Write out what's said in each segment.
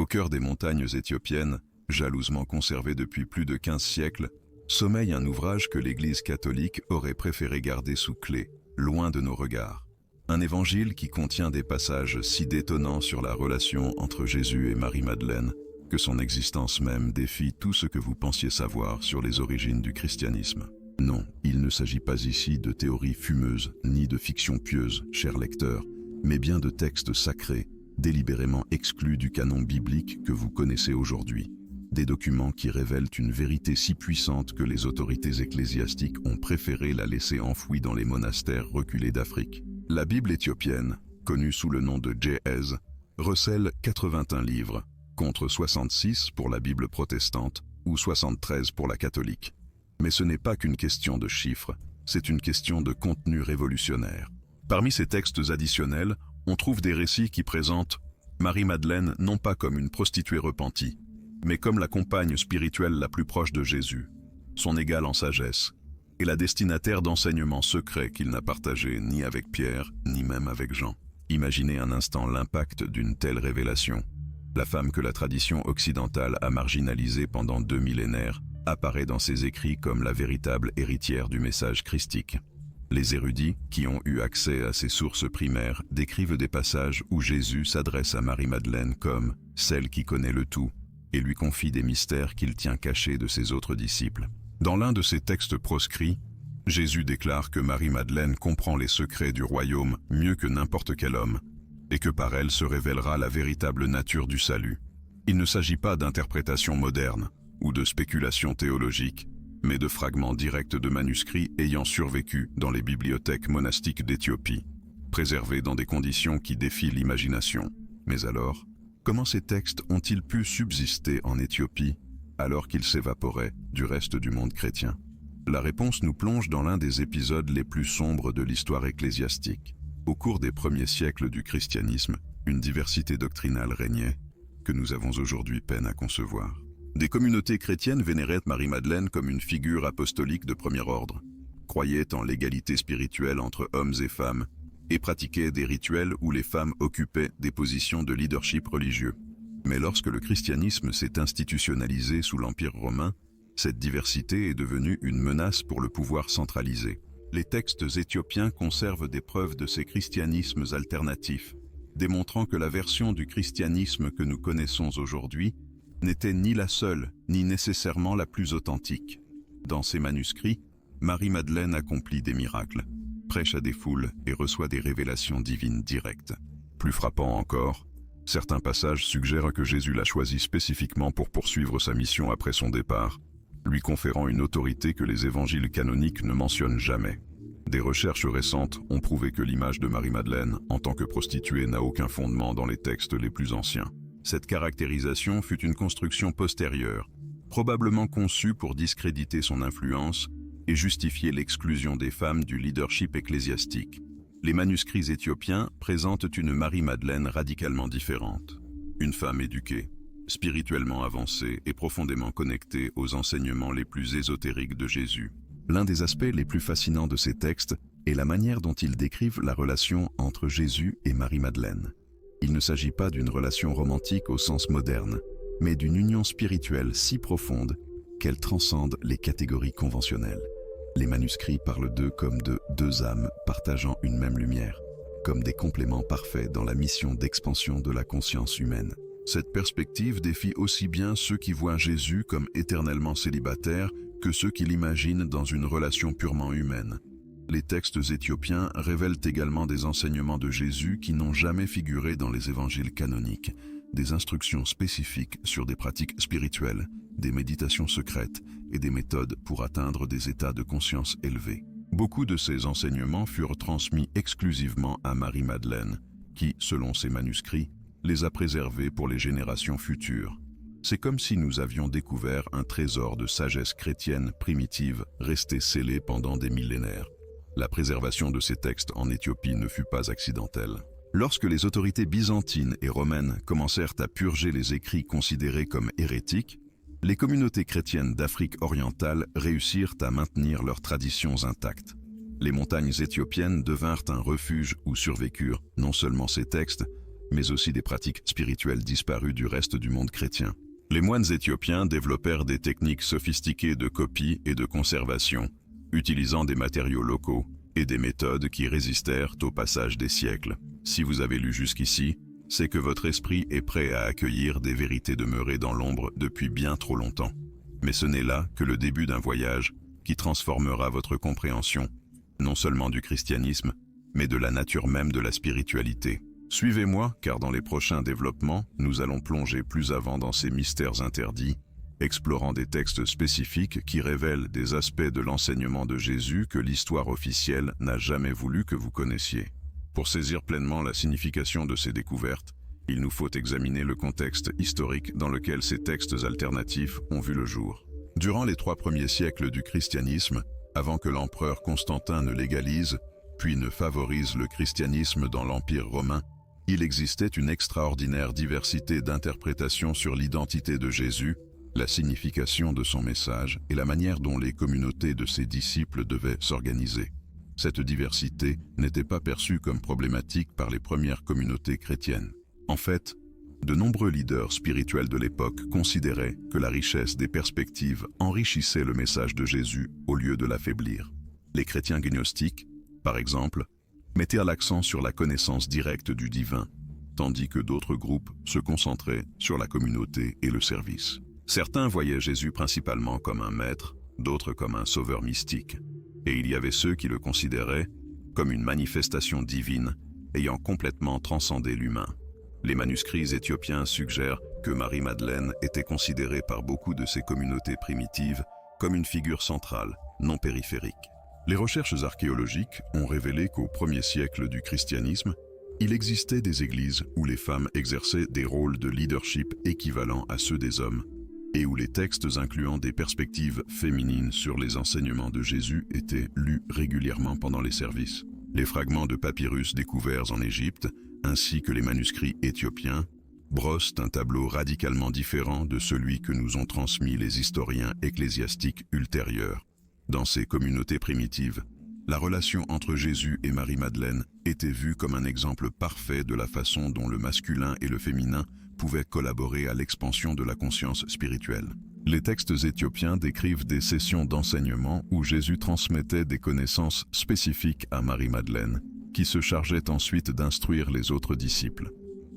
Au cœur des montagnes éthiopiennes, jalousement conservées depuis plus de 15 siècles, sommeille un ouvrage que l'Église catholique aurait préféré garder sous clé, loin de nos regards. Un évangile qui contient des passages si détonnants sur la relation entre Jésus et Marie-Madeleine que son existence même défie tout ce que vous pensiez savoir sur les origines du christianisme. Non, il ne s'agit pas ici de théories fumeuses ni de fiction pieuse, chers lecteurs, mais bien de textes sacrés, délibérément exclus du canon biblique que vous connaissez aujourd'hui. Des documents qui révèlent une vérité si puissante que les autorités ecclésiastiques ont préféré la laisser enfouie dans les monastères reculés d'Afrique. La Bible éthiopienne, connue sous le nom de Ge'ez, recèle 81 livres, contre 66 pour la Bible protestante ou 73 pour la catholique. Mais ce n'est pas qu'une question de chiffres, c'est une question de contenu révolutionnaire. Parmi ces textes additionnels, on trouve des récits qui présentent Marie-Madeleine non pas comme une prostituée repentie, mais comme la compagne spirituelle la plus proche de Jésus, son égale en sagesse, et la destinataire d'enseignements secrets qu'il n'a partagés ni avec Pierre, ni même avec Jean. Imaginez un instant l'impact d'une telle révélation. La femme que la tradition occidentale a marginalisée pendant 2 millénaires apparaît dans ses écrits comme la véritable héritière du message christique. Les érudits, qui ont eu accès à ces sources primaires, décrivent des passages où Jésus s'adresse à Marie-Madeleine comme « celle qui connaît le tout » et lui confie des mystères qu'il tient cachés de ses autres disciples. Dans l'un de ces textes proscrits, Jésus déclare que Marie-Madeleine comprend les secrets du royaume mieux que n'importe quel homme, et que par elle se révélera la véritable nature du salut. Il ne s'agit pas d'interprétation moderne ou de spéculation théologique, mais de fragments directs de manuscrits ayant survécu dans les bibliothèques monastiques d'Éthiopie, préservés dans des conditions qui défient l'imagination. Mais alors, comment ces textes ont-ils pu subsister en Éthiopie alors qu'ils s'évaporaient du reste du monde chrétien? La réponse nous plonge dans l'un des épisodes les plus sombres de l'histoire ecclésiastique. Au cours des premiers siècles du christianisme, une diversité doctrinale régnait, que nous avons aujourd'hui peine à concevoir. Des communautés chrétiennes vénéraient Marie-Madeleine comme une figure apostolique de premier ordre, croyaient en l'égalité spirituelle entre hommes et femmes, et pratiquaient des rituels où les femmes occupaient des positions de leadership religieux. Mais lorsque le christianisme s'est institutionnalisé sous l'Empire romain, cette diversité est devenue une menace pour le pouvoir centralisé. Les textes éthiopiens conservent des preuves de ces christianismes alternatifs, démontrant que la version du christianisme que nous connaissons aujourd'hui n'était ni la seule, ni nécessairement la plus authentique. Dans ces manuscrits, Marie-Madeleine accomplit des miracles, prêche à des foules et reçoit des révélations divines directes. Plus frappant encore, certains passages suggèrent que Jésus l'a choisie spécifiquement pour poursuivre sa mission après son départ, lui conférant une autorité que les évangiles canoniques ne mentionnent jamais. Des recherches récentes ont prouvé que l'image de Marie-Madeleine en tant que prostituée n'a aucun fondement dans les textes les plus anciens. Cette caractérisation fut une construction postérieure, probablement conçue pour discréditer son influence et justifier l'exclusion des femmes du leadership ecclésiastique. Les manuscrits éthiopiens présentent une Marie-Madeleine radicalement différente. Une femme éduquée, spirituellement avancée et profondément connectée aux enseignements les plus ésotériques de Jésus. L'un des aspects les plus fascinants de ces textes est la manière dont ils décrivent la relation entre Jésus et Marie-Madeleine. Il ne s'agit pas d'une relation romantique au sens moderne, mais d'une union spirituelle si profonde qu'elle transcende les catégories conventionnelles. Les manuscrits parlent d'eux comme de deux âmes partageant une même lumière, comme des compléments parfaits dans la mission d'expansion de la conscience humaine. Cette perspective défie aussi bien ceux qui voient Jésus comme éternellement célibataire que ceux qui l'imaginent dans une relation purement humaine. Les textes éthiopiens révèlent également des enseignements de Jésus qui n'ont jamais figuré dans les évangiles canoniques, des instructions spécifiques sur des pratiques spirituelles, des méditations secrètes et des méthodes pour atteindre des états de conscience élevés. Beaucoup de ces enseignements furent transmis exclusivement à Marie-Madeleine, qui, selon ses manuscrits, les a préservés pour les générations futures. C'est comme si nous avions découvert un trésor de sagesse chrétienne primitive resté scellé pendant des millénaires. La préservation de ces textes en Éthiopie ne fut pas accidentelle. Lorsque les autorités byzantines et romaines commencèrent à purger les écrits considérés comme hérétiques, les communautés chrétiennes d'Afrique orientale réussirent à maintenir leurs traditions intactes. Les montagnes éthiopiennes devinrent un refuge où survécurent non seulement ces textes, mais aussi des pratiques spirituelles disparues du reste du monde chrétien. Les moines éthiopiens développèrent des techniques sophistiquées de copie et de conservation, utilisant des matériaux locaux et des méthodes qui résistèrent au passage des siècles. Si vous avez lu jusqu'ici, c'est que votre esprit est prêt à accueillir des vérités demeurées dans l'ombre depuis bien trop longtemps. Mais ce n'est là que le début d'un voyage qui transformera votre compréhension, non seulement du christianisme, mais de la nature même de la spiritualité. Suivez-moi, car dans les prochains développements, nous allons plonger plus avant dans ces mystères interdits, explorant des textes spécifiques qui révèlent des aspects de l'enseignement de Jésus que l'histoire officielle n'a jamais voulu que vous connaissiez. Pour saisir pleinement la signification de ces découvertes, il nous faut examiner le contexte historique dans lequel ces textes alternatifs ont vu le jour. Durant les 3 premiers siècles du christianisme, avant que l'empereur Constantin ne légalise, puis ne favorise le christianisme dans l'Empire romain, il existait une extraordinaire diversité d'interprétations sur l'identité de Jésus, la signification de son message et la manière dont les communautés de ses disciples devaient s'organiser. Cette diversité n'était pas perçue comme problématique par les premières communautés chrétiennes. En fait, de nombreux leaders spirituels de l'époque considéraient que la richesse des perspectives enrichissait le message de Jésus au lieu de l'affaiblir. Les chrétiens gnostiques, par exemple, mettirent l'accent sur la connaissance directe du divin, tandis que d'autres groupes se concentraient sur la communauté et le service. Certains voyaient Jésus principalement comme un maître, d'autres comme un sauveur mystique, et il y avait ceux qui le considéraient comme une manifestation divine ayant complètement transcendé l'humain. Les manuscrits éthiopiens suggèrent que Marie-Madeleine était considérée par beaucoup de ces communautés primitives comme une figure centrale, non périphérique. Les recherches archéologiques ont révélé qu'au 1er siècle du christianisme, il existait des églises où les femmes exerçaient des rôles de leadership équivalents à ceux des hommes, et où les textes incluant des perspectives féminines sur les enseignements de Jésus étaient lus régulièrement pendant les services. Les fragments de papyrus découverts en Égypte, ainsi que les manuscrits éthiopiens, brossent un tableau radicalement différent de celui que nous ont transmis les historiens ecclésiastiques ultérieurs. Dans ces communautés primitives, la relation entre Jésus et Marie-Madeleine était vue comme un exemple parfait de la façon dont le masculin et le féminin pouvaient collaborer à l'expansion de la conscience spirituelle. Les textes éthiopiens décrivent des sessions d'enseignement où Jésus transmettait des connaissances spécifiques à Marie-Madeleine, qui se chargeait ensuite d'instruire les autres disciples.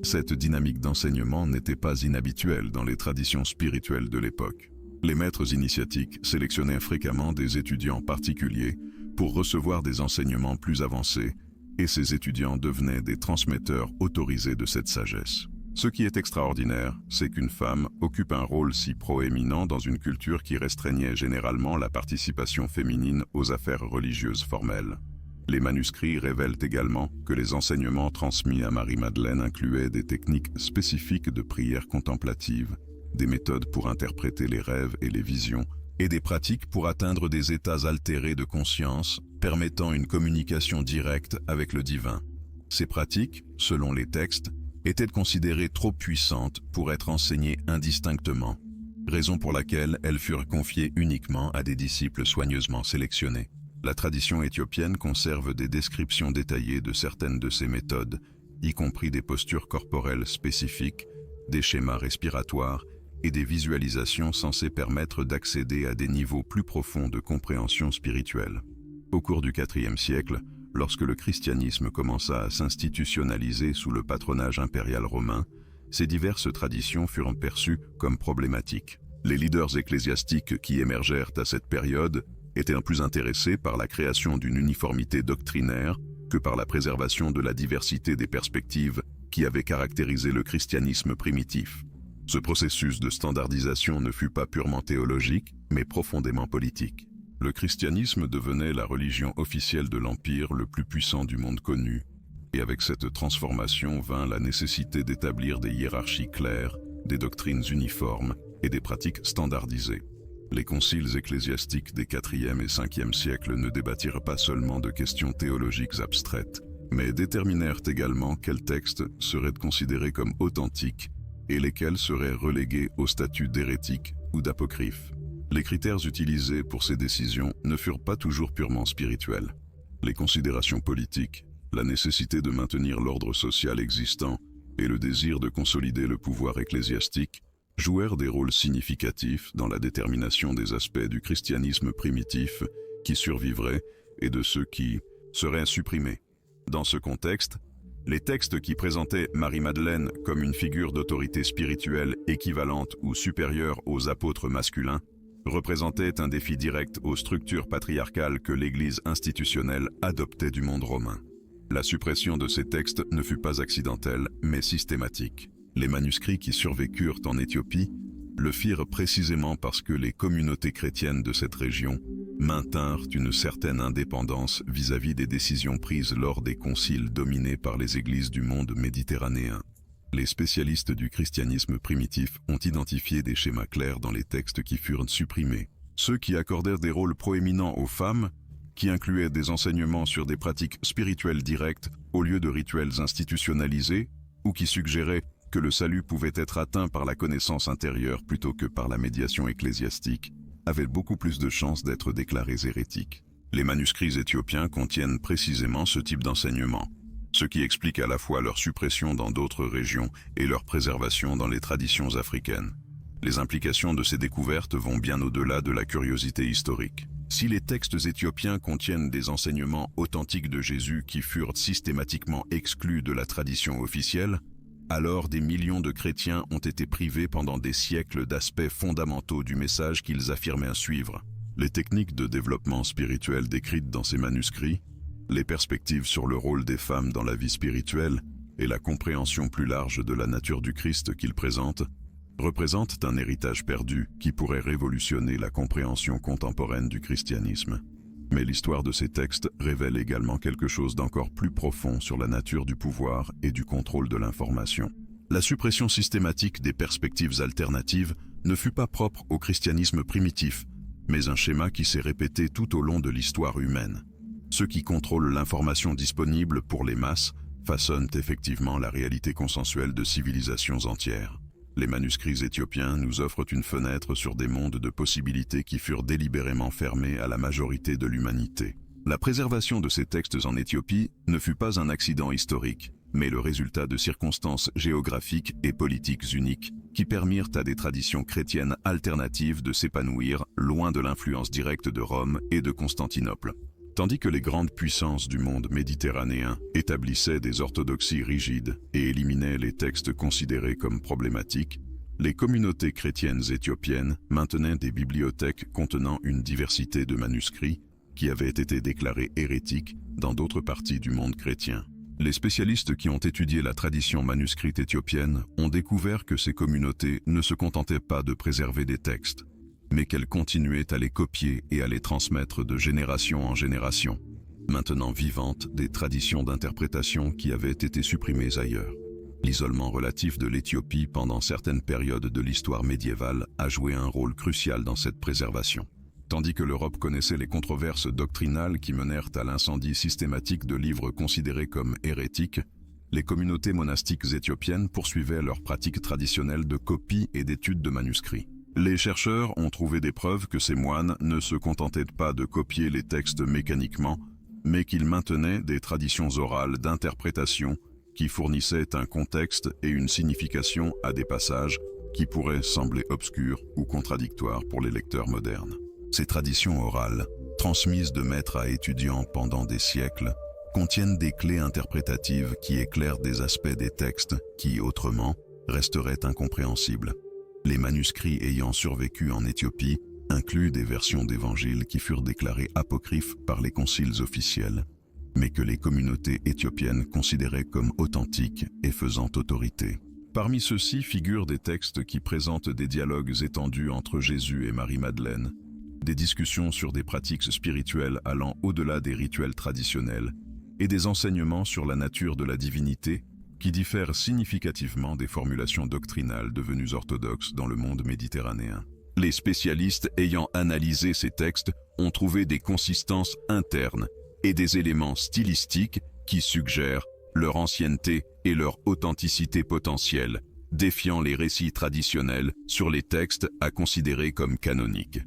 Cette dynamique d'enseignement n'était pas inhabituelle dans les traditions spirituelles de l'époque. Les maîtres initiatiques sélectionnaient fréquemment des étudiants particuliers pour recevoir des enseignements plus avancés, et ces étudiants devenaient des transmetteurs autorisés de cette sagesse. Ce qui est extraordinaire, c'est qu'une femme occupe un rôle si proéminent dans une culture qui restreignait généralement la participation féminine aux affaires religieuses formelles. Les manuscrits révèlent également que les enseignements transmis à Marie-Madeleine incluaient des techniques spécifiques de prière contemplative, des méthodes pour interpréter les rêves et les visions, et des pratiques pour atteindre des états altérés de conscience, permettant une communication directe avec le divin. Ces pratiques, selon les textes, étaient considérées trop puissantes pour être enseignées indistinctement, raison pour laquelle elles furent confiées uniquement à des disciples soigneusement sélectionnés. La tradition éthiopienne conserve des descriptions détaillées de certaines de ces méthodes, y compris des postures corporelles spécifiques, des schémas respiratoires et des visualisations censées permettre d'accéder à des niveaux plus profonds de compréhension spirituelle. Au cours du IVe siècle, lorsque le christianisme commença à s'institutionnaliser sous le patronage impérial romain, ces diverses traditions furent perçues comme problématiques. Les leaders ecclésiastiques qui émergèrent à cette période étaient plus intéressés par la création d'une uniformité doctrinaire que par la préservation de la diversité des perspectives qui avaient caractérisé le christianisme primitif. Ce processus de standardisation ne fut pas purement théologique, mais profondément politique. Le christianisme devenait la religion officielle de l'empire le plus puissant du monde connu, et avec cette transformation vint la nécessité d'établir des hiérarchies claires, des doctrines uniformes et des pratiques standardisées. Les conciles ecclésiastiques des IVe et Ve siècles ne débattirent pas seulement de questions théologiques abstraites, mais déterminèrent également quels textes seraient considérés comme authentiques et lesquels seraient relégués au statut d'hérétiques ou d'apocryphes. Les critères utilisés pour ces décisions ne furent pas toujours purement spirituels. Les considérations politiques, la nécessité de maintenir l'ordre social existant et le désir de consolider le pouvoir ecclésiastique jouèrent des rôles significatifs dans la détermination des aspects du christianisme primitif qui survivraient et de ceux qui seraient supprimés. Dans ce contexte, les textes qui présentaient Marie-Madeleine comme une figure d'autorité spirituelle équivalente ou supérieure aux apôtres masculins représentaient un défi direct aux structures patriarcales que l'Église institutionnelle adoptait du monde romain. La suppression de ces textes ne fut pas accidentelle, mais systématique. Les manuscrits qui survécurent en Éthiopie le firent précisément parce que les communautés chrétiennes de cette région maintinrent une certaine indépendance vis-à-vis des décisions prises lors des conciles dominés par les églises du monde méditerranéen. Les spécialistes du christianisme primitif ont identifié des schémas clairs dans les textes qui furent supprimés. Ceux qui accordèrent des rôles proéminents aux femmes, qui incluaient des enseignements sur des pratiques spirituelles directes au lieu de rituels institutionnalisés, ou qui suggéraient que le salut pouvait être atteint par la connaissance intérieure plutôt que par la médiation ecclésiastique, avaient beaucoup plus de chances d'être déclarés hérétiques. Les manuscrits éthiopiens contiennent précisément ce type d'enseignement, ce qui explique à la fois leur suppression dans d'autres régions et leur préservation dans les traditions africaines. Les implications de ces découvertes vont bien au-delà de la curiosité historique. Si les textes éthiopiens contiennent des enseignements authentiques de Jésus qui furent systématiquement exclus de la tradition officielle, alors des millions de chrétiens ont été privés pendant des siècles d'aspects fondamentaux du message qu'ils affirmaient suivre. Les techniques de développement spirituel décrites dans ces manuscrits, les perspectives sur le rôle des femmes dans la vie spirituelle et la compréhension plus large de la nature du Christ qu'ils présentent, représentent un héritage perdu qui pourrait révolutionner la compréhension contemporaine du christianisme. Mais l'histoire de ces textes révèle également quelque chose d'encore plus profond sur la nature du pouvoir et du contrôle de l'information. La suppression systématique des perspectives alternatives ne fut pas propre au christianisme primitif, mais un schéma qui s'est répété tout au long de l'histoire humaine. Ceux qui contrôlent l'information disponible pour les masses façonnent effectivement la réalité consensuelle de civilisations entières. Les manuscrits éthiopiens nous offrent une fenêtre sur des mondes de possibilités qui furent délibérément fermés à la majorité de l'humanité. La préservation de ces textes en Éthiopie ne fut pas un accident historique, mais le résultat de circonstances géographiques et politiques uniques qui permirent à des traditions chrétiennes alternatives de s'épanouir loin de l'influence directe de Rome et de Constantinople. Tandis que les grandes puissances du monde méditerranéen établissaient des orthodoxies rigides et éliminaient les textes considérés comme problématiques, les communautés chrétiennes éthiopiennes maintenaient des bibliothèques contenant une diversité de manuscrits qui avaient été déclarés hérétiques dans d'autres parties du monde chrétien. Les spécialistes qui ont étudié la tradition manuscrite éthiopienne ont découvert que ces communautés ne se contentaient pas de préserver des textes, mais qu'elles continuaient à les copier et à les transmettre de génération en génération, maintenant vivantes des traditions d'interprétation qui avaient été supprimées ailleurs. L'isolement relatif de l'Éthiopie pendant certaines périodes de l'histoire médiévale a joué un rôle crucial dans cette préservation. Tandis que l'Europe connaissait les controverses doctrinales qui menèrent à l'incendie systématique de livres considérés comme hérétiques, les communautés monastiques éthiopiennes poursuivaient leurs pratiques traditionnelles de copie et d'étude de manuscrits. Les chercheurs ont trouvé des preuves que ces moines ne se contentaient pas de copier les textes mécaniquement, mais qu'ils maintenaient des traditions orales d'interprétation qui fournissaient un contexte et une signification à des passages qui pourraient sembler obscurs ou contradictoires pour les lecteurs modernes. Ces traditions orales, transmises de maître à étudiant pendant des siècles, contiennent des clés interprétatives qui éclairent des aspects des textes qui, autrement, resteraient incompréhensibles. Les manuscrits ayant survécu en Éthiopie incluent des versions d'évangiles qui furent déclarées apocryphes par les conciles officiels, mais que les communautés éthiopiennes considéraient comme authentiques et faisant autorité. Parmi ceux-ci figurent des textes qui présentent des dialogues étendus entre Jésus et Marie-Madeleine, des discussions sur des pratiques spirituelles allant au-delà des rituels traditionnels, et des enseignements sur la nature de la divinité qui diffèrent significativement des formulations doctrinales devenues orthodoxes dans le monde méditerranéen. Les spécialistes ayant analysé ces textes ont trouvé des consistances internes et des éléments stylistiques qui suggèrent leur ancienneté et leur authenticité potentielle, défiant les récits traditionnels sur les textes à considérer comme canoniques.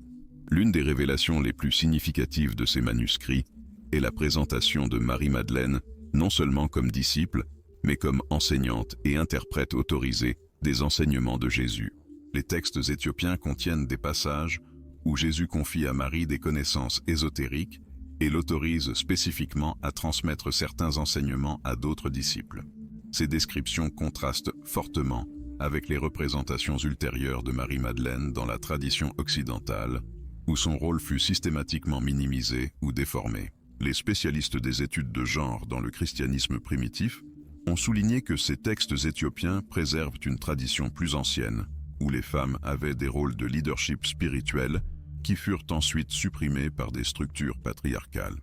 L'une des révélations les plus significatives de ces manuscrits est la présentation de Marie-Madeleine, non seulement comme disciple, mais comme enseignante et interprète autorisée des enseignements de Jésus. Les textes éthiopiens contiennent des passages où Jésus confie à Marie des connaissances ésotériques et l'autorise spécifiquement à transmettre certains enseignements à d'autres disciples. Ces descriptions contrastent fortement avec les représentations ultérieures de Marie-Madeleine dans la tradition occidentale, où son rôle fut systématiquement minimisé ou déformé. Les spécialistes des études de genre dans le christianisme primitif ont souligné que ces textes éthiopiens préservent une tradition plus ancienne, où les femmes avaient des rôles de leadership spirituel qui furent ensuite supprimés par des structures patriarcales.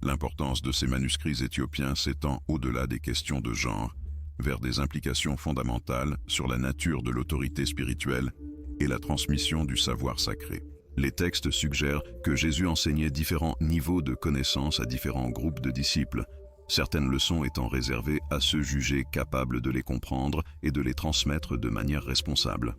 L'importance de ces manuscrits éthiopiens s'étend au-delà des questions de genre, vers des implications fondamentales sur la nature de l'autorité spirituelle et la transmission du savoir sacré. Les textes suggèrent que Jésus enseignait différents niveaux de connaissances à différents groupes de disciples, certaines leçons étant réservées à ceux jugés capables de les comprendre et de les transmettre de manière responsable.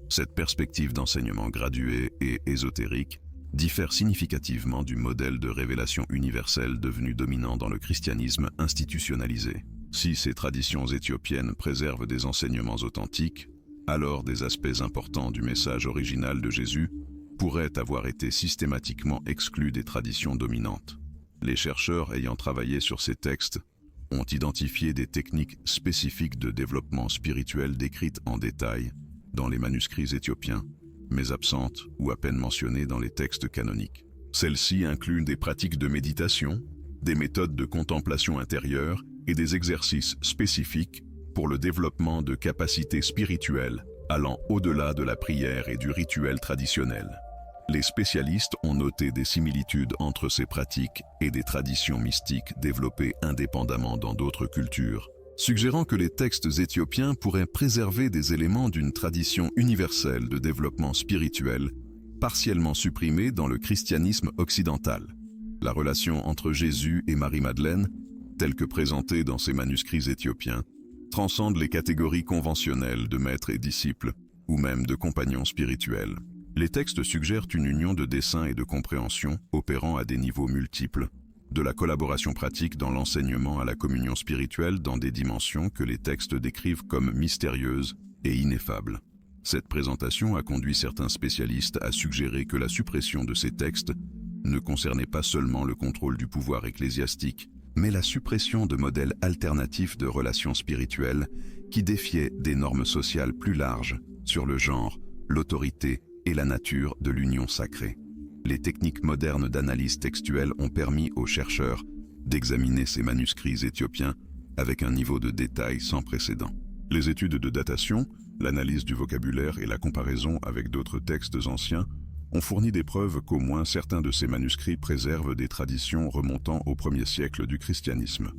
Cette perspective d'enseignement gradué et ésotérique diffère significativement du modèle de révélation universelle devenu dominant dans le christianisme institutionnalisé. Si ces traditions éthiopiennes préservent des enseignements authentiques, alors des aspects importants du message original de Jésus pourraient avoir été systématiquement exclus des traditions dominantes. Les chercheurs ayant travaillé sur ces textes ont identifié des techniques spécifiques de développement spirituel décrites en détail dans les manuscrits éthiopiens, mais absentes ou à peine mentionnées dans les textes canoniques. Celles-ci incluent des pratiques de méditation, des méthodes de contemplation intérieure et des exercices spécifiques pour le développement de capacités spirituelles allant au-delà de la prière et du rituel traditionnel. Les spécialistes ont noté des similitudes entre ces pratiques et des traditions mystiques développées indépendamment dans d'autres cultures, suggérant que les textes éthiopiens pourraient préserver des éléments d'une tradition universelle de développement spirituel, partiellement supprimée dans le christianisme occidental. La relation entre Jésus et Marie-Madeleine, telle que présentée dans ces manuscrits éthiopiens, transcende les catégories conventionnelles de maîtres et disciples, ou même de compagnons spirituels. Les textes suggèrent une union de dessein et de compréhension opérant à des niveaux multiples, de la collaboration pratique dans l'enseignement à la communion spirituelle dans des dimensions que les textes décrivent comme mystérieuses et ineffables. Cette présentation a conduit certains spécialistes à suggérer que la suppression de ces textes ne concernait pas seulement le contrôle du pouvoir ecclésiastique, mais la suppression de modèles alternatifs de relations spirituelles qui défiaient des normes sociales plus larges sur le genre, l'autorité et la nature de l'union sacrée. Les techniques modernes d'analyse textuelle ont permis aux chercheurs d'examiner ces manuscrits éthiopiens avec un niveau de détail sans précédent. Les études de datation, l'analyse du vocabulaire et la comparaison avec d'autres textes anciens ont fourni des preuves qu'au moins certains de ces manuscrits préservent des traditions remontant au 1er siècle du christianisme.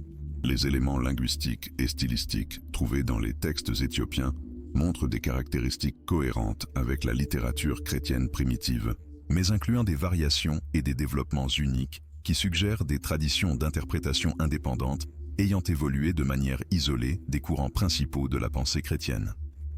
Les éléments linguistiques et stylistiques trouvés dans les textes éthiopiens montrent des caractéristiques cohérentes avec la littérature chrétienne primitive, mais incluant des variations et des développements uniques qui suggèrent des traditions d'interprétation indépendantes ayant évolué de manière isolée des courants principaux de la pensée chrétienne.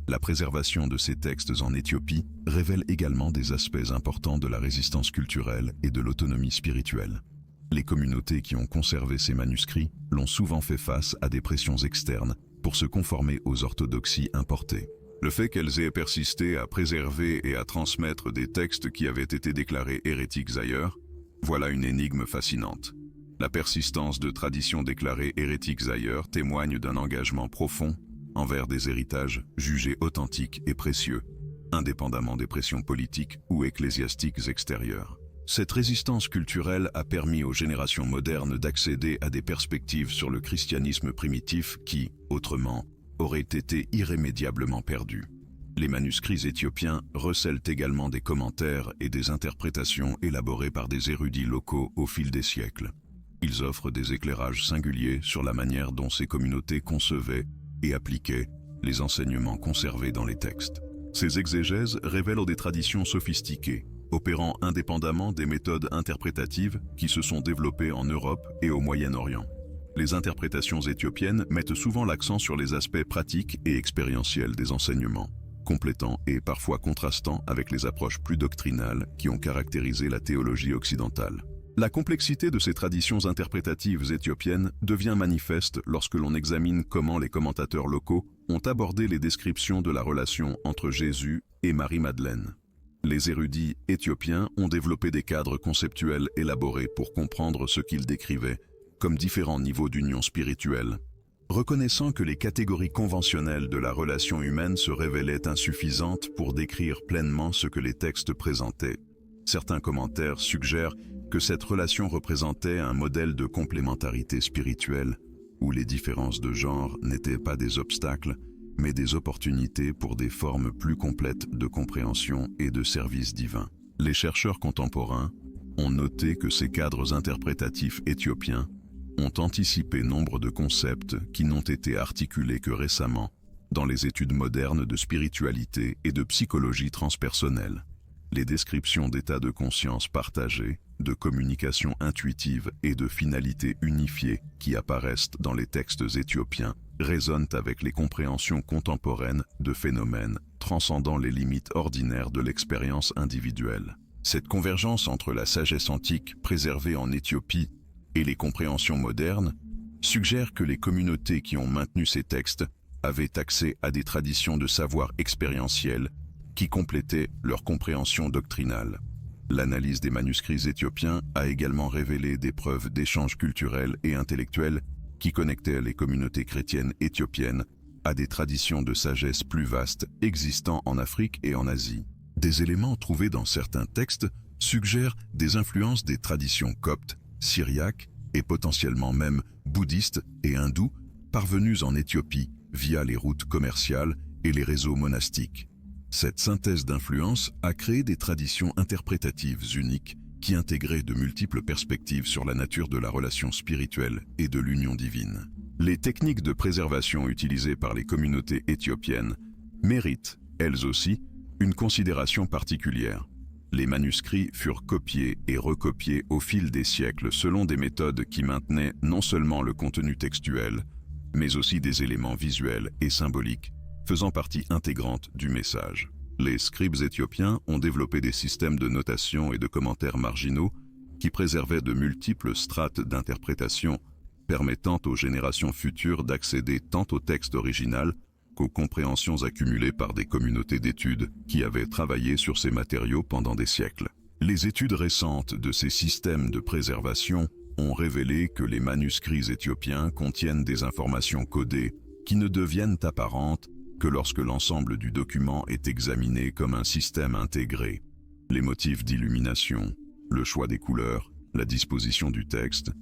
La préservation de ces textes en Éthiopie révèle également des aspects importants de la résistance culturelle et de l'autonomie spirituelle. Les communautés qui ont conservé ces manuscrits l'ont souvent fait face à des pressions externes pour se conformer aux orthodoxies importées. Le fait qu'elles aient persisté à préserver et à transmettre des textes qui avaient été déclarés hérétiques ailleurs, voilà une énigme fascinante. La persistance de traditions déclarées hérétiques ailleurs témoigne d'un engagement profond envers des héritages jugés authentiques et précieux, indépendamment des pressions politiques ou ecclésiastiques extérieures. Cette résistance culturelle a permis aux générations modernes d'accéder à des perspectives sur le christianisme primitif qui, autrement, auraient été irrémédiablement perdues. Les manuscrits éthiopiens recèlent également des commentaires et des interprétations élaborées par des érudits locaux au fil des siècles. Ils offrent des éclairages singuliers sur la manière dont ces communautés concevaient et appliquaient les enseignements conservés dans les textes. Ces exégèses révèlent des traditions sophistiquées, opérant indépendamment des méthodes interprétatives qui se sont développées en Europe et au Moyen-Orient. Les interprétations éthiopiennes mettent souvent l'accent sur les aspects pratiques et expérientiels des enseignements, complétant et parfois contrastant avec les approches plus doctrinales qui ont caractérisé la théologie occidentale. La complexité de ces traditions interprétatives éthiopiennes devient manifeste lorsque l'on examine comment les commentateurs locaux ont abordé les descriptions de la relation entre Jésus et Marie-Madeleine. Les érudits éthiopiens ont développé des cadres conceptuels élaborés pour comprendre ce qu'ils décrivaient comme différents niveaux d'union spirituelle. Reconnaissant que les catégories conventionnelles de la relation humaine se révélaient insuffisantes pour décrire pleinement ce que les textes présentaient, certains commentaires suggèrent que cette relation représentait un modèle de complémentarité spirituelle où les différences de genre n'étaient pas des obstacles, mais des opportunités pour des formes plus complètes de compréhension et de service divin. Les chercheurs contemporains ont noté que ces cadres interprétatifs éthiopiens ont anticipé nombre de concepts qui n'ont été articulés que récemment dans les études modernes de spiritualité et de psychologie transpersonnelle. Les descriptions d'états de conscience partagés, de communication intuitive et de finalité unifiée qui apparaissent dans les textes éthiopiens résonnent avec les compréhensions contemporaines de phénomènes transcendant les limites ordinaires de l'expérience individuelle. Cette convergence entre la sagesse antique préservée en Éthiopie et les compréhensions modernes suggère que les communautés qui ont maintenu ces textes avaient accès à des traditions de savoir expérientiel qui complétaient leur compréhension doctrinale. L'analyse des manuscrits éthiopiens a également révélé des preuves d'échanges culturels et intellectuels qui connectaient les communautés chrétiennes éthiopiennes à des traditions de sagesse plus vastes existant en Afrique et en Asie. Des éléments trouvés dans certains textes suggèrent des influences des traditions coptes, syriaques et potentiellement même bouddhistes et hindous parvenues en Éthiopie via les routes commerciales et les réseaux monastiques. Cette synthèse d'influences a créé des traditions interprétatives uniques qui intégraient de multiples perspectives sur la nature de la relation spirituelle et de l'union divine. Les techniques de préservation utilisées par les communautés éthiopiennes méritent, elles aussi, une considération particulière. Les manuscrits furent copiés et recopiés au fil des siècles selon des méthodes qui maintenaient non seulement le contenu textuel, mais aussi des éléments visuels et symboliques faisant partie intégrante du message. Les scribes éthiopiens ont développé des systèmes de notation et de commentaires marginaux qui préservaient de multiples strates d'interprétation, permettant aux générations futures d'accéder tant au texte original qu'aux compréhensions accumulées par des communautés d'études qui avaient travaillé sur ces matériaux pendant des siècles. Les études récentes de ces systèmes de préservation ont révélé que les manuscrits éthiopiens contiennent des informations codées qui ne deviennent apparentes que lorsque l'ensemble du document est examiné comme un système intégré. Les motifs d'illumination, le choix des couleurs, la disposition du texte,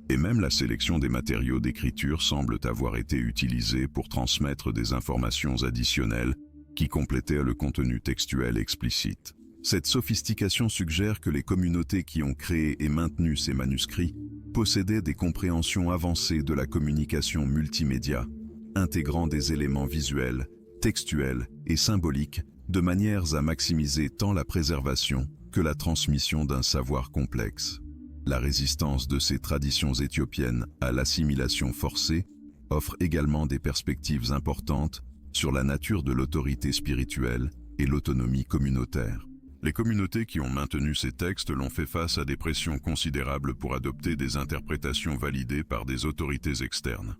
et même la sélection des matériaux d'écriture semblent avoir été utilisés pour transmettre des informations additionnelles qui complétaient le contenu textuel explicite. Cette sophistication suggère que les communautés qui ont créé et maintenu ces manuscrits possédaient des compréhensions avancées de la communication multimédia, intégrant des éléments visuels, textuels et symboliques de manière à maximiser tant la préservation que la transmission d'un savoir complexe. La résistance de ces traditions éthiopiennes à l'assimilation forcée offre également des perspectives importantes sur la nature de l'autorité spirituelle et l'autonomie communautaire. Les communautés qui ont maintenu ces textes l'ont fait face à des pressions considérables pour adopter des interprétations validées par des autorités externes.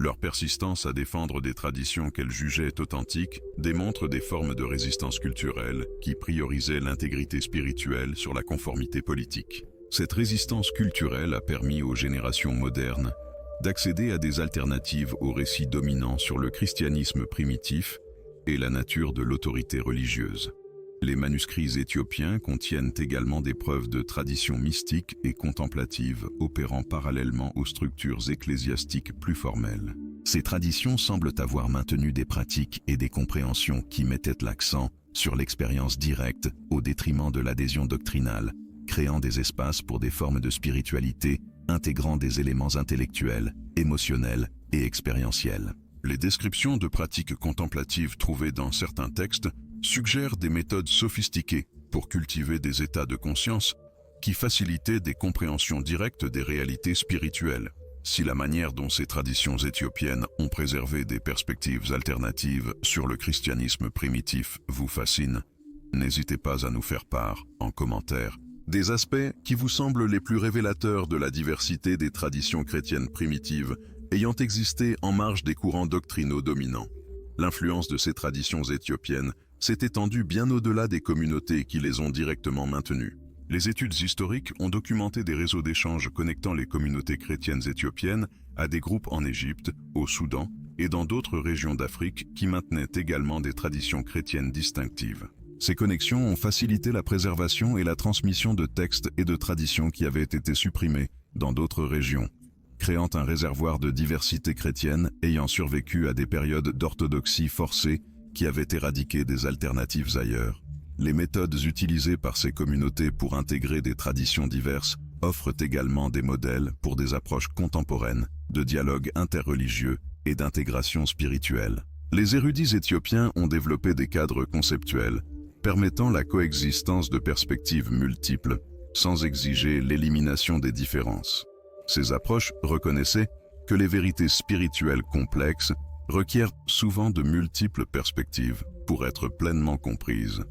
Leur persistance à défendre des traditions qu'elles jugeaient authentiques démontre des formes de résistance culturelle qui priorisaient l'intégrité spirituelle sur la conformité politique. Cette résistance culturelle a permis aux générations modernes d'accéder à des alternatives aux récits dominants sur le christianisme primitif et la nature de l'autorité religieuse. Les manuscrits éthiopiens contiennent également des preuves de traditions mystiques et contemplatives opérant parallèlement aux structures ecclésiastiques plus formelles. Ces traditions semblent avoir maintenu des pratiques et des compréhensions qui mettaient l'accent sur l'expérience directe au détriment de l'adhésion doctrinale, créant des espaces pour des formes de spiritualité intégrant des éléments intellectuels, émotionnels et expérientiels. Les descriptions de pratiques contemplatives trouvées dans certains textes suggèrent des méthodes sophistiquées pour cultiver des états de conscience qui facilitaient des compréhensions directes des réalités spirituelles. Si la manière dont ces traditions éthiopiennes ont préservé des perspectives alternatives sur le christianisme primitif vous fascine, n'hésitez pas à nous faire part, en commentaire, Des aspects qui vous semblent les plus révélateurs de la diversité des traditions chrétiennes primitives ayant existé en marge des courants doctrinaux dominants. L'influence de ces traditions éthiopiennes s'est étendue bien au-delà des communautés qui les ont directement maintenues. Les études historiques ont documenté des réseaux d'échanges connectant les communautés chrétiennes éthiopiennes à des groupes en Égypte, au Soudan et dans d'autres régions d'Afrique qui maintenaient également des traditions chrétiennes distinctives. Ces connexions ont facilité la préservation et la transmission de textes et de traditions qui avaient été supprimés dans d'autres régions, créant un réservoir de diversité chrétienne ayant survécu à des périodes d'orthodoxie forcée qui avaient éradiqué des alternatives ailleurs. Les méthodes utilisées par ces communautés pour intégrer des traditions diverses offrent également des modèles pour des approches contemporaines de dialogue interreligieux et d'intégration spirituelle. Les érudits éthiopiens ont développé des cadres conceptuels permettant la coexistence de perspectives multiples sans exiger l'élimination des différences. Ces approches reconnaissaient que les vérités spirituelles complexes requièrent souvent de multiples perspectives pour être pleinement comprises,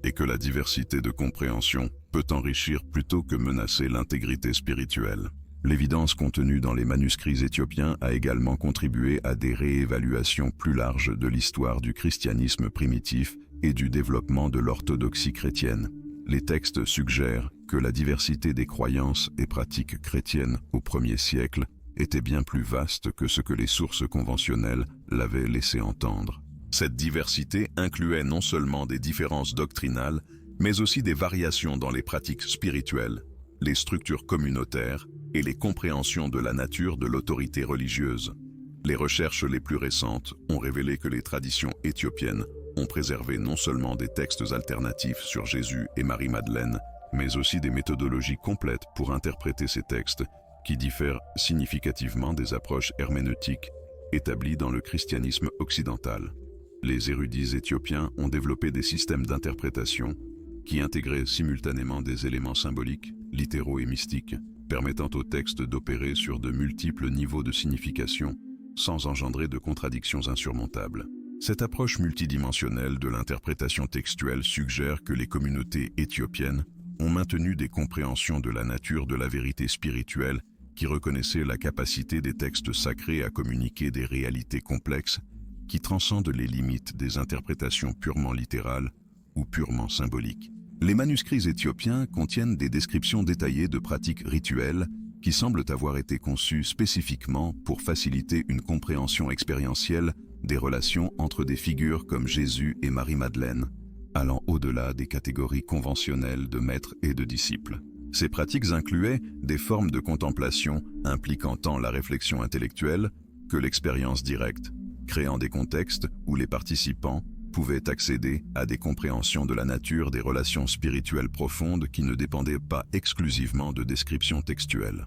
et que la diversité de compréhension peut enrichir plutôt que menacer l'intégrité spirituelle. L'évidence contenue dans les manuscrits éthiopiens a également contribué à des réévaluations plus larges de l'histoire du christianisme primitif et du développement de l'orthodoxie chrétienne. Les textes suggèrent que la diversité des croyances et pratiques chrétiennes au 1er siècle était bien plus vaste que ce que les sources conventionnelles l'avaient laissé entendre. Cette diversité incluait non seulement des différences doctrinales, mais aussi des variations dans les pratiques spirituelles, les structures communautaires et les compréhensions de la nature de l'autorité religieuse. Les recherches les plus récentes ont révélé que les traditions éthiopiennes ont préservé non seulement des textes alternatifs sur Jésus et Marie-Madeleine, mais aussi des méthodologies complètes pour interpréter ces textes qui diffèrent significativement des approches herméneutiques établies dans le christianisme occidental. Les érudits éthiopiens ont développé des systèmes d'interprétation qui intégraient simultanément des éléments symboliques, littéraux et mystiques, permettant aux textes d'opérer sur de multiples niveaux de signification sans engendrer de contradictions insurmontables. Cette approche multidimensionnelle de l'interprétation textuelle suggère que les communautés éthiopiennes ont maintenu des compréhensions de la nature de la vérité spirituelle qui reconnaissaient la capacité des textes sacrés à communiquer des réalités complexes qui transcendent les limites des interprétations purement littérales ou purement symboliques. Les manuscrits éthiopiens contiennent des descriptions détaillées de pratiques rituelles qui semblent avoir été conçues spécifiquement pour faciliter une compréhension expérientielle des relations entre des figures comme Jésus et Marie-Madeleine, allant au-delà des catégories conventionnelles de maîtres et de disciples. Ces pratiques incluaient des formes de contemplation impliquant tant la réflexion intellectuelle que l'expérience directe, créant des contextes où les participants pouvaient accéder à des compréhensions de la nature des relations spirituelles profondes qui ne dépendaient pas exclusivement de descriptions textuelles.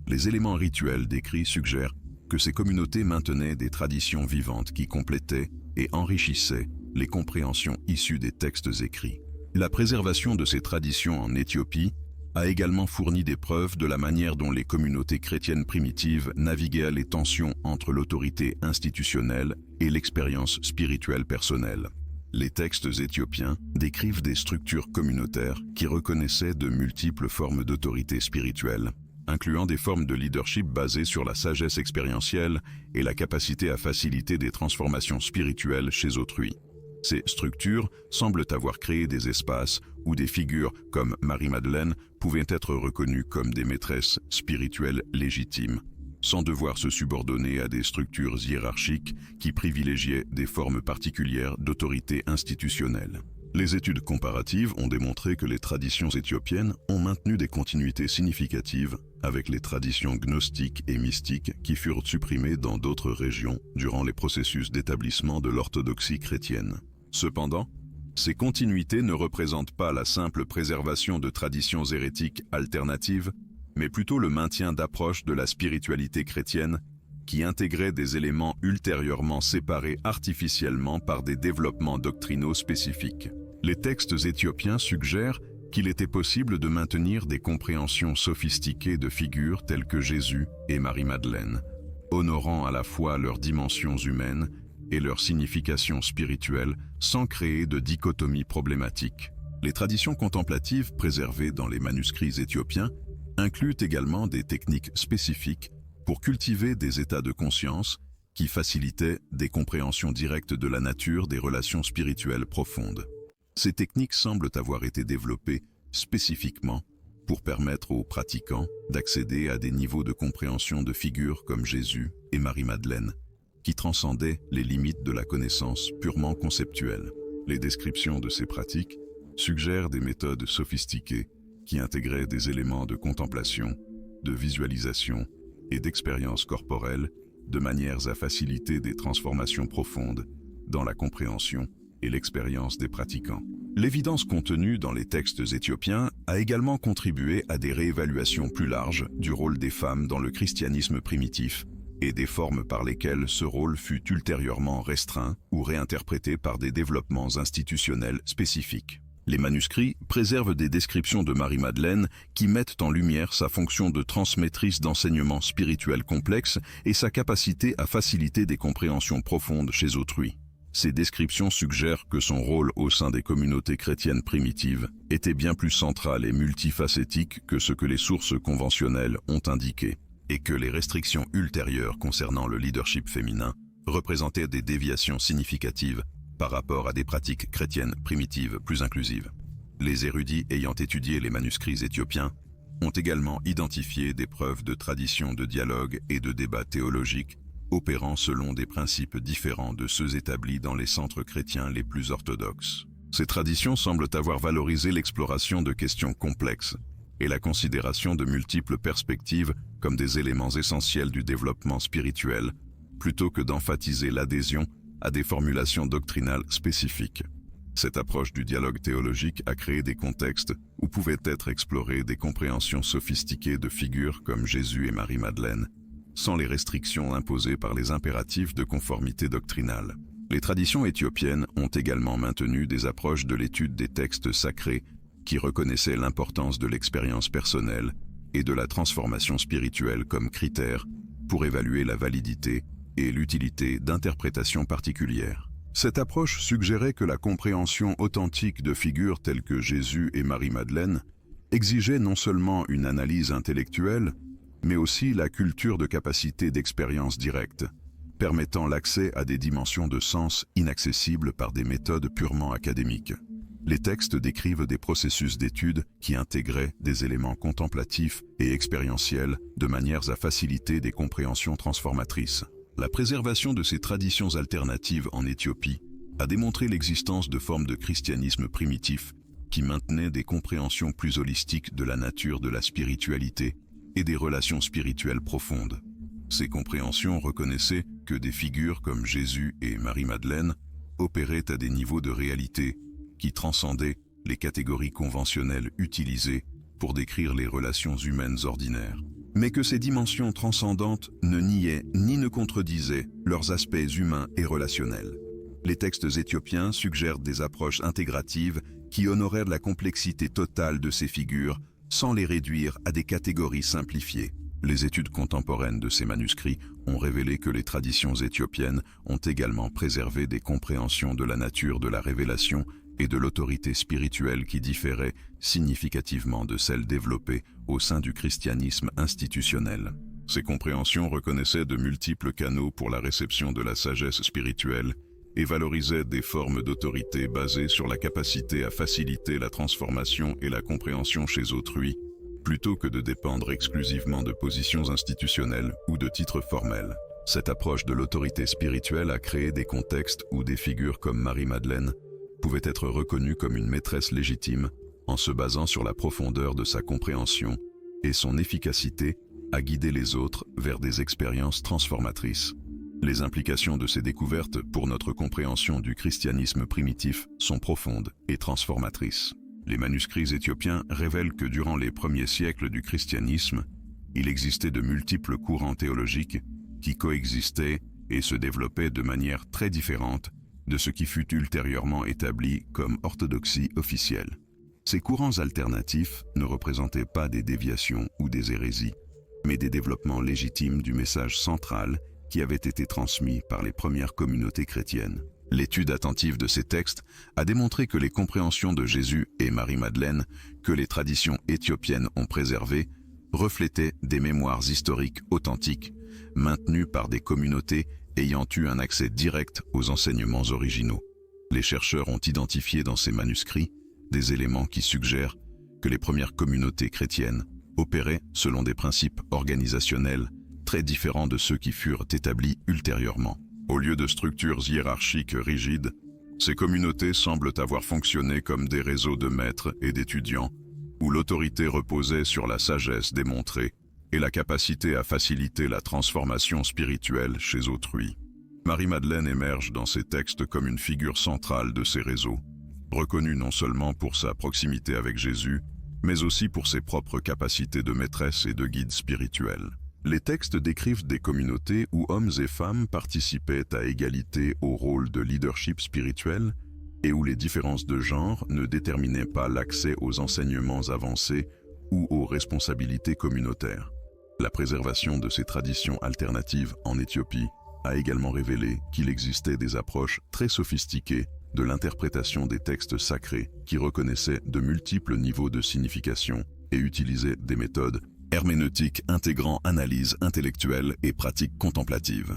Les éléments rituels décrits suggèrent que ces communautés maintenaient des traditions vivantes qui complétaient et enrichissaient les compréhensions issues des textes écrits. La préservation de ces traditions en Éthiopie a également fourni des preuves de la manière dont les communautés chrétiennes primitives naviguaient les tensions entre l'autorité institutionnelle et l'expérience spirituelle personnelle. Les textes éthiopiens décrivent des structures communautaires qui reconnaissaient de multiples formes d'autorité spirituelle, incluant des formes de leadership basées sur la sagesse expérientielle et la capacité à faciliter des transformations spirituelles chez autrui. Ces structures semblent avoir créé des espaces où des figures comme Marie-Madeleine pouvaient être reconnues comme des maîtresses spirituelles légitimes, sans devoir se subordonner à des structures hiérarchiques qui privilégiaient des formes particulières d'autorité institutionnelle. Les études comparatives ont démontré que les traditions éthiopiennes ont maintenu des continuités significatives avec les traditions gnostiques et mystiques qui furent supprimées dans d'autres régions durant les processus d'établissement de l'orthodoxie chrétienne. Cependant, ces continuités ne représentent pas la simple préservation de traditions hérétiques alternatives, mais plutôt le maintien d'approches de la spiritualité chrétienne qui intégraient des éléments ultérieurement séparés artificiellement par des développements doctrinaux spécifiques. Les textes éthiopiens suggèrent qu'il était possible de maintenir des compréhensions sophistiquées de figures telles que Jésus et Marie-Madeleine, honorant à la fois leurs dimensions humaines et leur signification spirituelle sans créer de dichotomie problématique. Les traditions contemplatives préservées dans les manuscrits éthiopiens incluent également des techniques spécifiques pour cultiver des états de conscience qui facilitaient des compréhensions directes de la nature des relations spirituelles profondes. Ces techniques semblent avoir été développées spécifiquement pour permettre aux pratiquants d'accéder à des niveaux de compréhension de figures comme Jésus et Marie-Madeleine, qui transcendaient les limites de la connaissance purement conceptuelle. Les descriptions de ces pratiques suggèrent des méthodes sophistiquées qui intégraient des éléments de contemplation, de visualisation et d'expérience corporelle de manière à faciliter des transformations profondes dans la compréhension et l'expérience des pratiquants. L'évidence contenue dans les textes éthiopiens a également contribué à des réévaluations plus larges du rôle des femmes dans le christianisme primitif et des formes par lesquelles ce rôle fut ultérieurement restreint ou réinterprété par des développements institutionnels spécifiques. Les manuscrits préservent des descriptions de Marie-Madeleine qui mettent en lumière sa fonction de transmettrice d'enseignements spirituels complexes et sa capacité à faciliter des compréhensions profondes chez autrui. Ces descriptions suggèrent que son rôle au sein des communautés chrétiennes primitives était bien plus central et multifacétique que ce que les sources conventionnelles ont indiqué, et que les restrictions ultérieures concernant le leadership féminin représentaient des déviations significatives par rapport à des pratiques chrétiennes primitives plus inclusives. Les érudits ayant étudié les manuscrits éthiopiens ont également identifié des preuves de traditions de dialogue et de débat théologique opérant selon des principes différents de ceux établis dans les centres chrétiens les plus orthodoxes. Ces traditions semblent avoir valorisé l'exploration de questions complexes et la considération de multiples perspectives comme des éléments essentiels du développement spirituel, plutôt que d'emphasiser l'adhésion à des formulations doctrinales spécifiques. Cette approche du dialogue théologique a créé des contextes où pouvaient être explorées des compréhensions sophistiquées de figures comme Jésus et Marie-Madeleine, sans les restrictions imposées par les impératifs de conformité doctrinale. Les traditions éthiopiennes ont également maintenu des approches de l'étude des textes sacrés qui reconnaissaient l'importance de l'expérience personnelle et de la transformation spirituelle comme critères pour évaluer la validité et l'utilité d'interprétations particulières. Cette approche suggérait que la compréhension authentique de figures telles que Jésus et Marie-Madeleine exigeait non seulement une analyse intellectuelle, mais aussi la culture de capacité d'expérience directe, permettant l'accès à des dimensions de sens inaccessibles par des méthodes purement académiques. Les textes décrivent des processus d'étude qui intégraient des éléments contemplatifs et expérientiels de manière à faciliter des compréhensions transformatrices. La préservation de ces traditions alternatives en Éthiopie a démontré l'existence de formes de christianisme primitif qui maintenaient des compréhensions plus holistiques de la nature de la spiritualité et des relations spirituelles profondes. Ces compréhensions reconnaissaient que des figures comme Jésus et Marie-Madeleine opéraient à des niveaux de réalité qui transcendaient les catégories conventionnelles utilisées pour décrire les relations humaines ordinaires, mais que ces dimensions transcendantes ne niaient ni ne contredisaient leurs aspects humains et relationnels. Les textes éthiopiens suggèrent des approches intégratives qui honorèrent la complexité totale de ces figures sans les réduire à des catégories simplifiées. Les études contemporaines de ces manuscrits ont révélé que les traditions éthiopiennes ont également préservé des compréhensions de la nature de la révélation et de l'autorité spirituelle qui différaient significativement de celles développées au sein du christianisme institutionnel. Ces compréhensions reconnaissaient de multiples canaux pour la réception de la sagesse spirituelle et valorisaient des formes d'autorité basées sur la capacité à faciliter la transformation et la compréhension chez autrui, plutôt que de dépendre exclusivement de positions institutionnelles ou de titres formels. Cette approche de l'autorité spirituelle a créé des contextes où des figures comme Marie-Madeleine pouvaient être reconnues comme une maîtresse légitime en se basant sur la profondeur de sa compréhension et son efficacité à guider les autres vers des expériences transformatrices. Les implications de ces découvertes pour notre compréhension du christianisme primitif sont profondes et transformatrices. Les manuscrits éthiopiens révèlent que durant les premiers siècles du christianisme, il existait de multiples courants théologiques qui coexistaient et se développaient de manière très différente de ce qui fut ultérieurement établi comme orthodoxie officielle. Ces courants alternatifs ne représentaient pas des déviations ou des hérésies, mais des développements légitimes du message central qui avait été transmis par les premières communautés chrétiennes. L'étude attentive de ces textes a démontré que les compréhensions de Jésus et Marie-Madeleine, que les traditions éthiopiennes ont préservées, reflétaient des mémoires historiques authentiques, maintenues par des communautés ayant eu un accès direct aux enseignements originaux. Les chercheurs ont identifié dans ces manuscrits des éléments qui suggèrent que les premières communautés chrétiennes opéraient selon des principes organisationnels très différents de ceux qui furent établis ultérieurement. Au lieu de structures hiérarchiques rigides, ces communautés semblent avoir fonctionné comme des réseaux de maîtres et d'étudiants, où l'autorité reposait sur la sagesse démontrée et la capacité à faciliter la transformation spirituelle chez autrui. Marie-Madeleine émerge dans ces textes comme une figure centrale de ces réseaux, reconnue non seulement pour sa proximité avec Jésus, mais aussi pour ses propres capacités de maîtresse et de guide spirituel. Les textes décrivent des communautés où hommes et femmes participaient à égalité au rôle de leadership spirituel et où les différences de genre ne déterminaient pas l'accès aux enseignements avancés ou aux responsabilités communautaires. La préservation de ces traditions alternatives en Éthiopie a également révélé qu'il existait des approches très sophistiquées de l'interprétation des textes sacrés qui reconnaissaient de multiples niveaux de signification et utilisaient des méthodes herméneutiques intégrant analyse intellectuelle et pratique contemplative.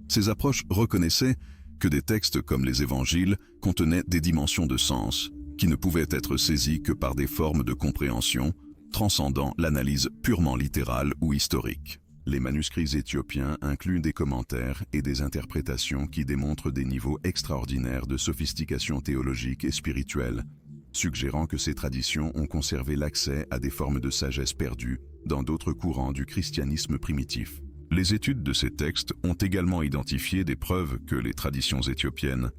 Ces approches reconnaissaient que des textes comme les évangiles contenaient des dimensions de sens qui ne pouvaient être saisies que par des formes de compréhension transcendant l'analyse purement littérale ou historique. Les manuscrits éthiopiens incluent des commentaires et des interprétations qui démontrent des niveaux extraordinaires de sophistication théologique et spirituelle, suggérant que ces traditions ont conservé l'accès à des formes de sagesse perdues dans d'autres courants du christianisme primitif. Les études de ces textes ont également identifié des preuves que les traditions éthiopiennes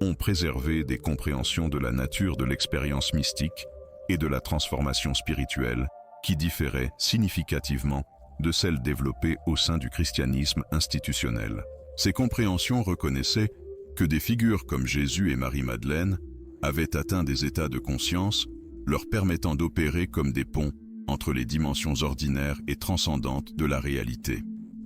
ont préservé des compréhensions de la nature de l'expérience mystique et de la transformation spirituelle qui différaient significativement de celles développées au sein du christianisme institutionnel. Ces compréhensions reconnaissaient que des figures comme Jésus et Marie-Madeleine avaient atteint des états de conscience leur permettant d'opérer comme des ponts entre les dimensions ordinaires et transcendantes de la réalité.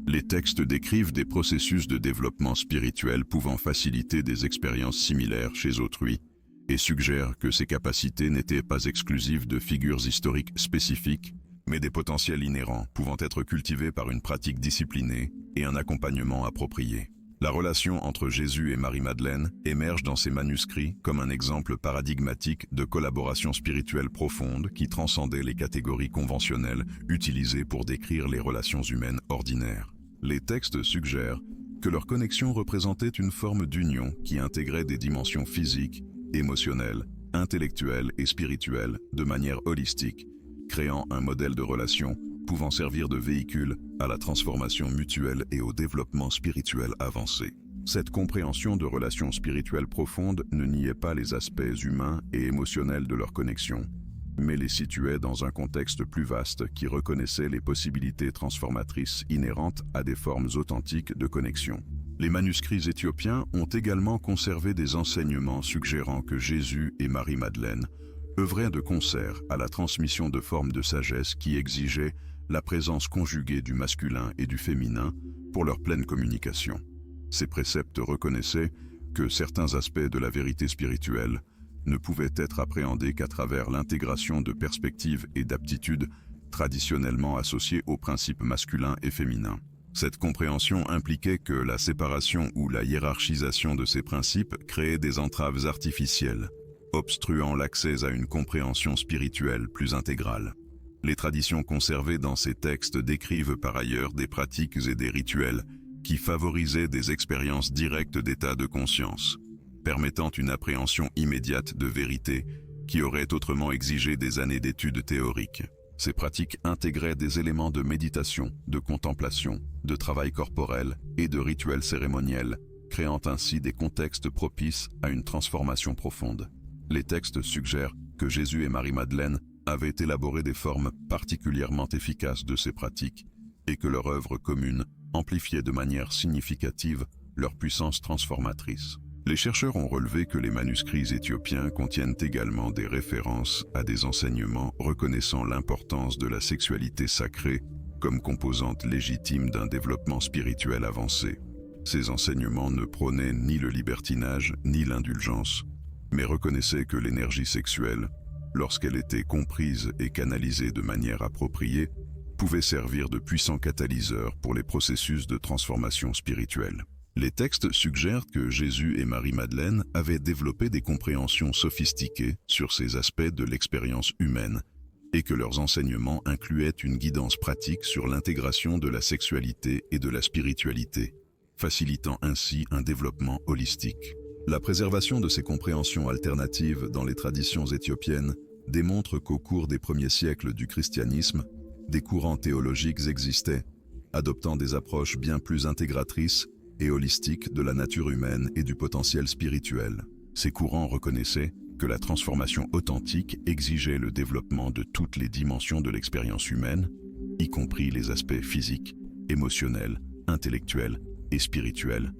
Les textes décrivent des processus de développement spirituel pouvant faciliter des expériences similaires chez autrui et suggèrent que ces capacités n'étaient pas exclusives de figures historiques spécifiques, mais des potentiels inhérents pouvant être cultivés par une pratique disciplinée et un accompagnement approprié. La relation entre Jésus et Marie-Madeleine émerge dans ces manuscrits comme un exemple paradigmatique de collaboration spirituelle profonde qui transcendait les catégories conventionnelles utilisées pour décrire les relations humaines ordinaires. Les textes suggèrent que leur connexion représentait une forme d'union qui intégrait des dimensions physiques, émotionnelles, intellectuelles et spirituelles de manière holistique, créant un modèle de relation pouvant servir de véhicule à la transformation mutuelle et au développement spirituel avancé. Cette compréhension de relations spirituelles profondes ne niait pas les aspects humains et émotionnels de leur connexion, mais les situait dans un contexte plus vaste qui reconnaissait les possibilités transformatrices inhérentes à des formes authentiques de connexion. Les manuscrits éthiopiens ont également conservé des enseignements suggérant que Jésus et Marie-Madeleine œuvraient de concert à la transmission de formes de sagesse qui exigeaient la présence conjuguée du masculin et du féminin pour leur pleine communication. Ces préceptes reconnaissaient que certains aspects de la vérité spirituelle ne pouvaient être appréhendés qu'à travers l'intégration de perspectives et d'aptitudes traditionnellement associées aux principes masculins et féminins. Cette compréhension impliquait que la séparation ou la hiérarchisation de ces principes créait des entraves artificielles, obstruant l'accès à une compréhension spirituelle plus intégrale. Les traditions conservées dans ces textes décrivent par ailleurs des pratiques et des rituels qui favorisaient des expériences directes d'état de conscience, permettant une appréhension immédiate de vérité qui aurait autrement exigé des années d'études théoriques. Ces pratiques intégraient des éléments de méditation, de contemplation, de travail corporel et de rituels cérémoniels, créant ainsi des contextes propices à une transformation profonde. Les textes suggèrent que Jésus et Marie-Madeleine avaient élaboré des formes particulièrement efficaces de ces pratiques et que leur œuvre commune amplifiait de manière significative leur puissance transformatrice. Les chercheurs ont relevé que les manuscrits éthiopiens contiennent également des références à des enseignements reconnaissant l'importance de la sexualité sacrée comme composante légitime d'un développement spirituel avancé. Ces enseignements ne prônaient ni le libertinage ni l'indulgence, mais reconnaissaient que l'énergie sexuelle, lorsqu'elle était comprise et canalisée de manière appropriée, pouvait servir de puissant catalyseur pour les processus de transformation spirituelle. Les textes suggèrent que Jésus et Marie-Madeleine avaient développé des compréhensions sophistiquées sur ces aspects de l'expérience humaine et que leurs enseignements incluaient une guidance pratique sur l'intégration de la sexualité et de la spiritualité, facilitant ainsi un développement holistique. La préservation de ces compréhensions alternatives dans les traditions éthiopiennes démontre qu'au cours des premiers siècles du christianisme, des courants théologiques existaient, adoptant des approches bien plus intégratrices et holistiques de la nature humaine et du potentiel spirituel. Ces courants reconnaissaient que la transformation authentique exigeait le développement de toutes les dimensions de l'expérience humaine, y compris les aspects physiques, émotionnels, intellectuels et spirituels,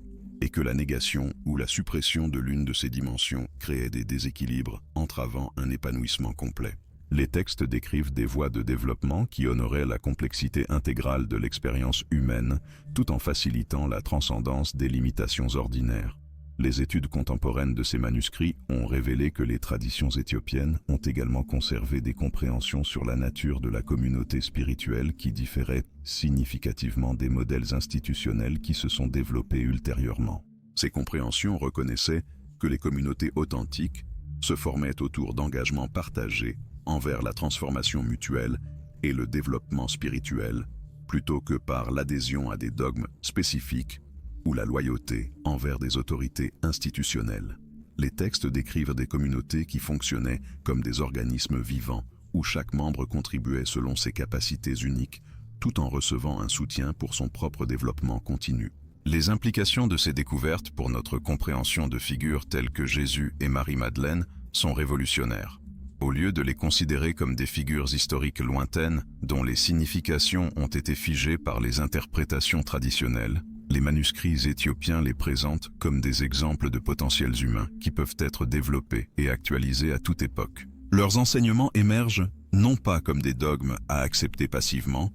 et que la négation ou la suppression de l'une de ces dimensions créait des déséquilibres entravant un épanouissement complet. Les textes décrivent des voies de développement qui honoraient la complexité intégrale de l'expérience humaine tout en facilitant la transcendance des limitations ordinaires. Les études contemporaines de ces manuscrits ont révélé que les traditions éthiopiennes ont également conservé des compréhensions sur la nature de la communauté spirituelle qui différaient significativement des modèles institutionnels qui se sont développés ultérieurement. Ces compréhensions reconnaissaient que les communautés authentiques se formaient autour d'engagements partagés envers la transformation mutuelle et le développement spirituel, plutôt que par l'adhésion à des dogmes spécifiques ou la loyauté envers des autorités institutionnelles. Les textes décrivent des communautés qui fonctionnaient comme des organismes vivants, où chaque membre contribuait selon ses capacités uniques, tout en recevant un soutien pour son propre développement continu. Les implications de ces découvertes pour notre compréhension de figures telles que Jésus et Marie-Madeleine sont révolutionnaires. Au lieu de les considérer comme des figures historiques lointaines, dont les significations ont été figées par les interprétations traditionnelles, les manuscrits éthiopiens les présentent comme des exemples de potentiels humains qui peuvent être développés et actualisés à toute époque. Leurs enseignements émergent non pas comme des dogmes à accepter passivement,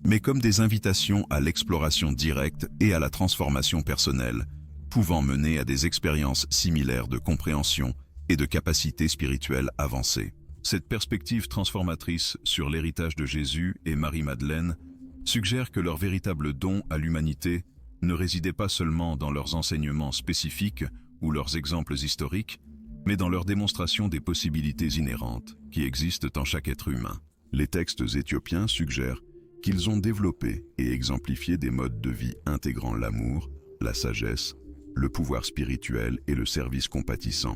mais comme des invitations à l'exploration directe et à la transformation personnelle, pouvant mener à des expériences similaires de compréhension et de capacités spirituelles avancées. Cette perspective transformatrice sur l'héritage de Jésus et Marie-Madeleine suggère que leur véritable don à l'humanité ne résidait pas seulement dans leurs enseignements spécifiques ou leurs exemples historiques, mais dans leur démonstration des possibilités inhérentes qui existent en chaque être humain. Les textes éthiopiens suggèrent qu'ils ont développé et exemplifié des modes de vie intégrant l'amour, la sagesse, le pouvoir spirituel et le service compatissant,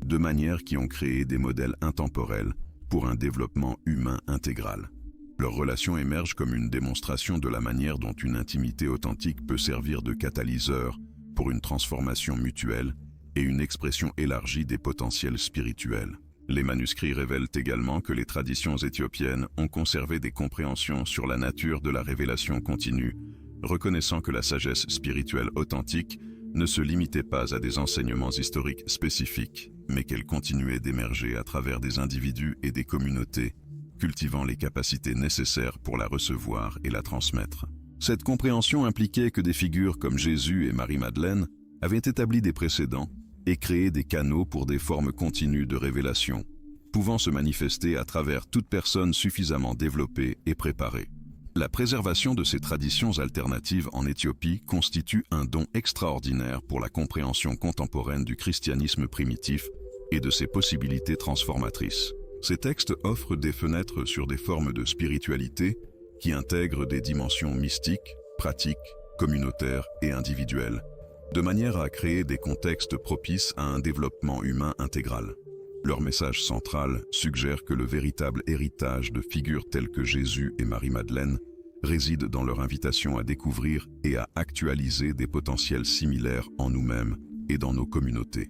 de manière qui ont créé des modèles intemporels pour un développement humain intégral. Leur relation émerge comme une démonstration de la manière dont une intimité authentique peut servir de catalyseur pour une transformation mutuelle et une expression élargie des potentiels spirituels. Les manuscrits révèlent également que les traditions éthiopiennes ont conservé des compréhensions sur la nature de la révélation continue, reconnaissant que la sagesse spirituelle authentique ne se limitait pas à des enseignements historiques spécifiques, mais qu'elle continuait d'émerger à travers des individus et des communautés, cultivant les capacités nécessaires pour la recevoir et la transmettre. Cette compréhension impliquait que des figures comme Jésus et Marie-Madeleine avaient établi des précédents et créé des canaux pour des formes continues de révélation, pouvant se manifester à travers toute personne suffisamment développée et préparée. La préservation de ces traditions alternatives en Éthiopie constitue un don extraordinaire pour la compréhension contemporaine du christianisme primitif et de ses possibilités transformatrices. Ces textes offrent des fenêtres sur des formes de spiritualité qui intègrent des dimensions mystiques, pratiques, communautaires et individuelles, de manière à créer des contextes propices à un développement humain intégral. Leur message central suggère que le véritable héritage de figures telles que Jésus et Marie-Madeleine réside dans leur invitation à découvrir et à actualiser des potentiels similaires en nous-mêmes et dans nos communautés.